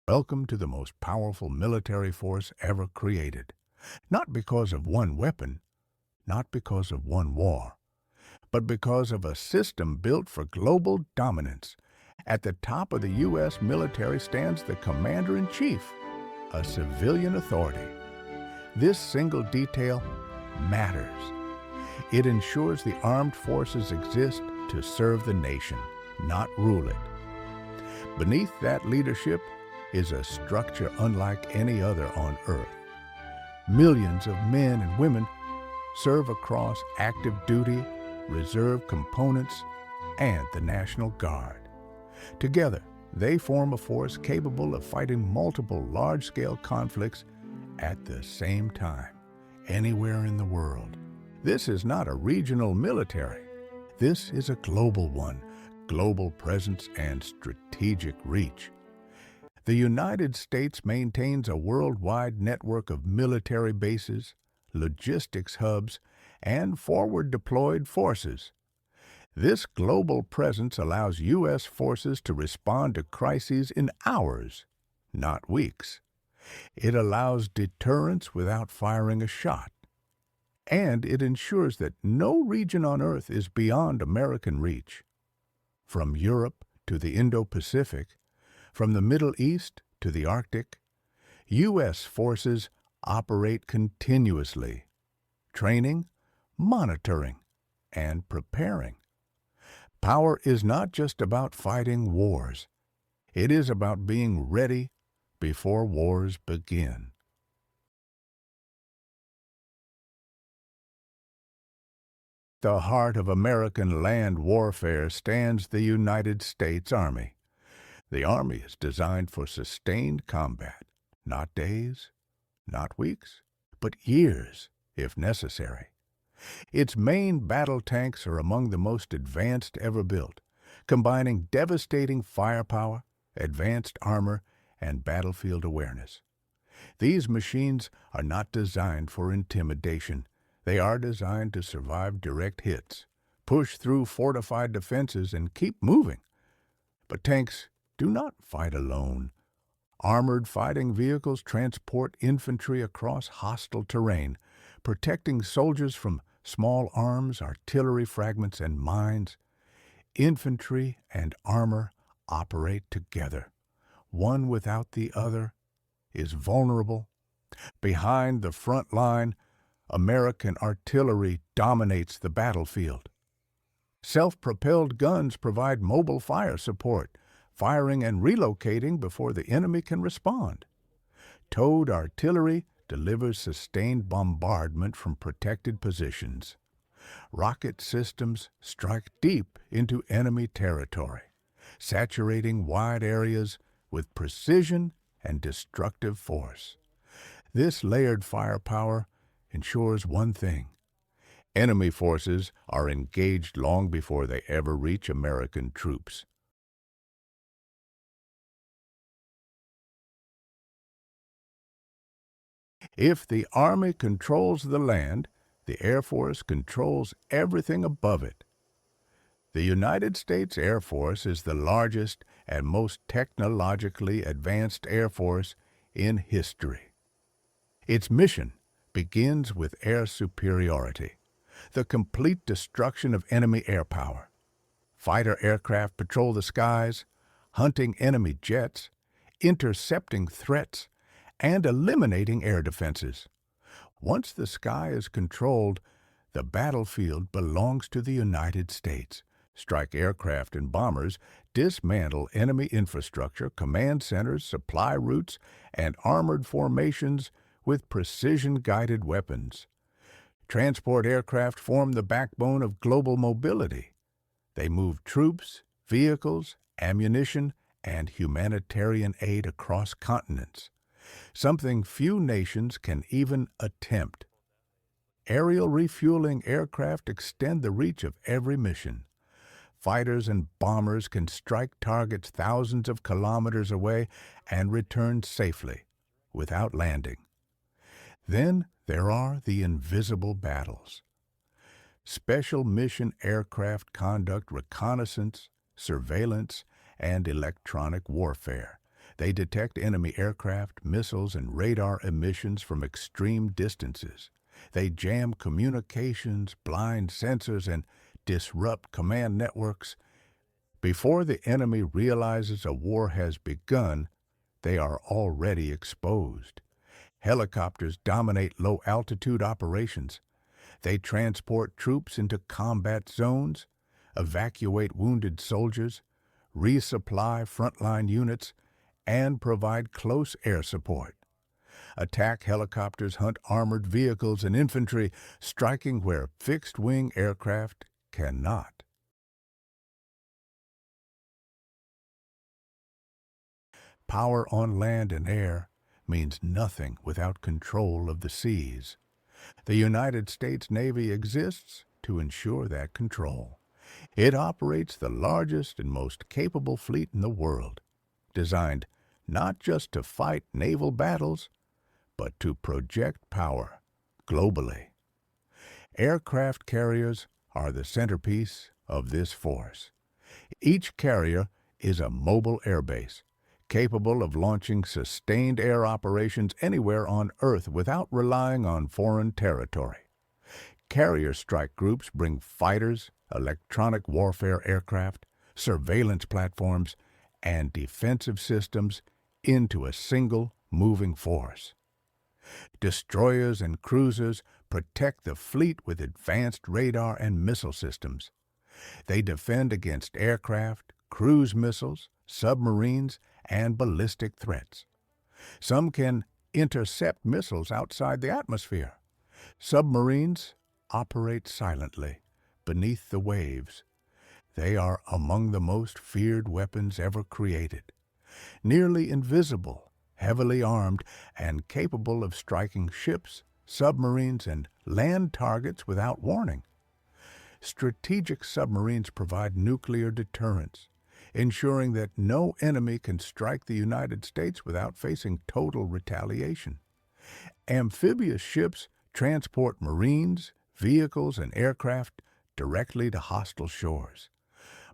Welcome to the most powerful military force ever created. Not because of one weapon, not because of one war, but because of a system built for global dominance. At the top of the U.S. military stands the Commander-in-Chief, a civilian authority. This single detail matters. It ensures the armed forces exist to serve the nation, not rule it. Beneath that leadership is a structure unlike any other on Earth. Millions of men and women serve across active duty, reserve components, and the National Guard. Together, they form a force capable of fighting multiple large-scale conflicts at the same time, anywhere in the world. This is not a regional military. This is a global one, global presence and strategic reach. The United States maintains a worldwide network of military bases, logistics hubs, and forward-deployed forces. This global presence allows U.S. forces to respond to crises in hours, not weeks. It allows deterrence without firing a shot. And it ensures that no region on Earth is beyond American reach. From Europe to the Indo-Pacific, from the Middle East to the Arctic, U.S. forces operate continuously, training, monitoring, and preparing. Power is not just about fighting wars. It is about being ready before wars begin. At the heart of American land warfare stands the United States Army. The Army is designed for sustained combat, not days, not weeks, but years, if necessary. Its main battle tanks are among the most advanced ever built, combining devastating firepower, advanced armor, and battlefield awareness. These machines are not designed for intimidation. They are designed to survive direct hits, push through fortified defenses, and keep moving. But tanks do not fight alone. Armored fighting vehicles transport infantry across hostile terrain, protecting soldiers from small arms, artillery fragments, and mines. Infantry and armor operate together. One without the other is vulnerable. Behind the front line, American artillery dominates the battlefield. Self-propelled guns provide mobile fire support, firing and relocating before the enemy can respond. Towed artillery delivers sustained bombardment from protected positions. Rocket systems strike deep into enemy territory, saturating wide areas with precision and destructive force. This layered firepower ensures one thing: enemy forces are engaged long before they ever reach American troops. If the Army controls the land, the Air Force controls everything above it. The United States Air Force is the largest and most technologically advanced Air Force in history. Its mission begins with air superiority, the complete destruction of enemy air power. Fighter aircraft patrol the skies, hunting enemy jets, intercepting threats, and eliminating air defenses. Once the sky is controlled, the battlefield belongs to the United States. Strike aircraft and bombers dismantle enemy infrastructure, command centers, supply routes, and armored formations with precision-guided weapons. Transport aircraft form the backbone of global mobility. They move troops, vehicles, ammunition, and humanitarian aid across continents, something few nations can even attempt. Aerial refueling aircraft extend the reach of every mission. Fighters and bombers can strike targets thousands of kilometers away and return safely, without landing. Then there are the invisible battles. Special mission aircraft conduct reconnaissance, surveillance, and electronic warfare. They detect enemy aircraft, missiles, and radar emissions from extreme distances. They jam communications, blind sensors, and disrupt command networks. Before the enemy realizes a war has begun, they are already exposed. Helicopters dominate low-altitude operations. They transport troops into combat zones, evacuate wounded soldiers, resupply frontline units, and provide close air support. Attack helicopters hunt armored vehicles and infantry, striking where fixed-wing aircraft cannot. Power on land and air means nothing without control of the seas. The United States Navy exists to ensure that control. It operates the largest and most capable fleet in the world, designed not just to fight naval battles, but to project power globally. Aircraft carriers are the centerpiece of this force. Each carrier is a mobile airbase, capable of launching sustained air operations anywhere on Earth without relying on foreign territory. Carrier strike groups bring fighters, electronic warfare aircraft, surveillance platforms, and defensive systems into a single moving force. Destroyers and cruisers protect the fleet with advanced radar and missile systems. They defend against aircraft, cruise missiles, submarines, and ballistic threats. Some can intercept missiles outside the atmosphere. Submarines operate silently, beneath the waves. They are among the most feared weapons ever created. Nearly invisible, heavily armed, and capable of striking ships, submarines, and land targets without warning. Strategic submarines provide nuclear deterrence, ensuring that no enemy can strike the United States without facing total retaliation. Amphibious ships transport marines, vehicles, and aircraft directly to hostile shores.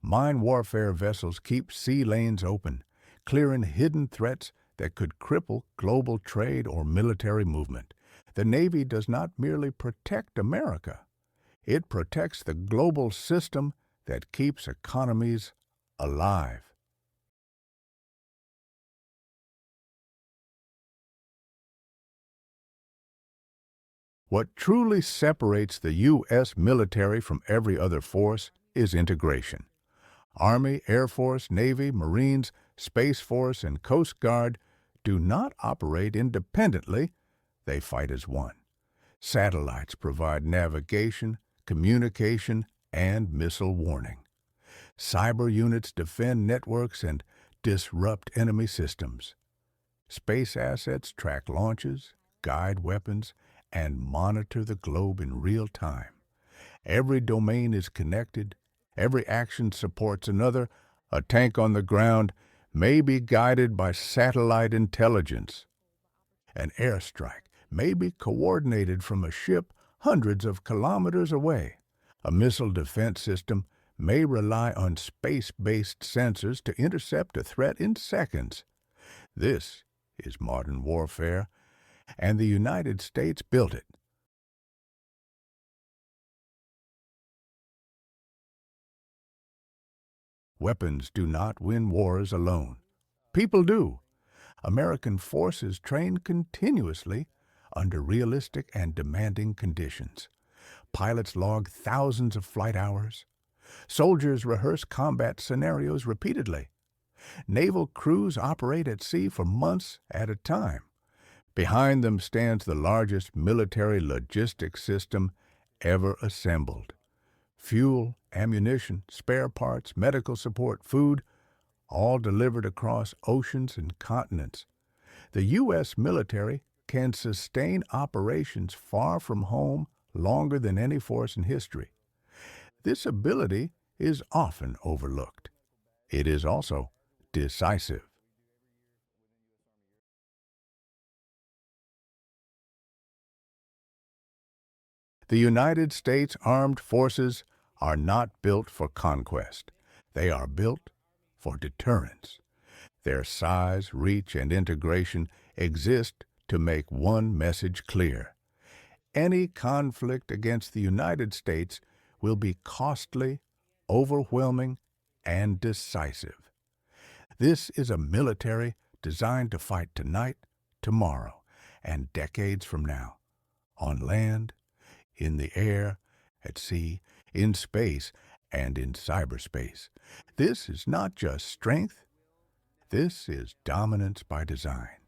Mine warfare vessels keep sea lanes open, clearing hidden threats that could cripple global trade or military movement. The Navy does not merely protect America. It protects the global system that keeps economies alive. What truly separates the U.S. military from every other force is integration. Army, Air Force, Navy, Marines, Space Force, and Coast Guard do not operate independently, they fight as one. Satellites provide navigation, communication, and missile warning. Cyber units defend networks and disrupt enemy systems. Space assets track launches, guide weapons, and monitor the globe in real time. Every domain is connected. Every action supports another. A tank on the ground may be guided by satellite intelligence. An airstrike may be coordinated from a ship hundreds of kilometers away. A missile defense system may rely on space-based sensors to intercept a threat in seconds. This is modern warfare, and the United States built it. Weapons do not win wars alone. People do. American forces train continuously under realistic and demanding conditions. Pilots log thousands of flight hours. Soldiers rehearse combat scenarios repeatedly. Naval crews operate at sea for months at a time. Behind them stands the largest military logistics system ever assembled. Fuel, ammunition, spare parts, medical support, food, all delivered across oceans and continents. The U.S. military can sustain operations far from home longer than any force in history. This ability is often overlooked. It is also decisive. The United States Armed Forces are not built for conquest. They are built for deterrence. Their size, reach, and integration exist to make one message clear. Any conflict against the United States will be costly, overwhelming, and decisive. This is a military designed to fight tonight, tomorrow, and decades from now, on land, in the air, at sea, in space, and in cyberspace. This is not just strength, this is dominance by design.